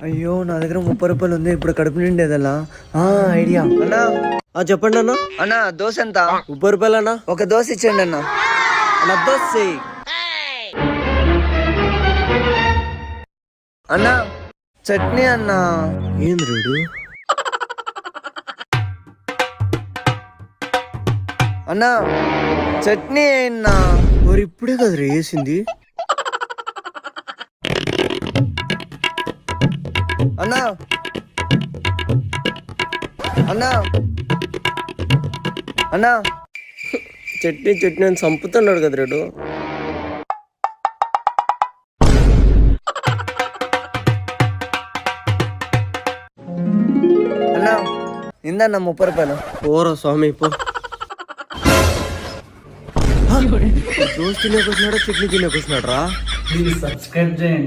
అయ్యో నా దగ్గర 30 రూపాయలు ఉంది, ఇప్పుడు కడుపు నిండేదలా. ఐడియా అన్నా చెప్పండి అన్న. అన్నా దోశ ఎంత? 30 రూపాయలు అన్న. ఒక దోశ ఇచ్చేయండి అన్న. దోశ అన్నా చట్నీ అన్నా. ఏంది రేడు? అన్నా చట్నీ అయినా మరి ఇప్పుడే కదా వేసింది. అన్నా అన్నా అన్నా చట్నీ చట్నీ అని చంపుతున్నాడు కదా రేడు. అన్నా ఇందన్నా 30 రూపాయలు. పోరా స్వామి పో. దోశ తినేకొచ్చినాడా చట్నీ తినేకొచ్చినాడు రా. ప్లీజ్ సబ్స్క్రైబ్ చేయండి.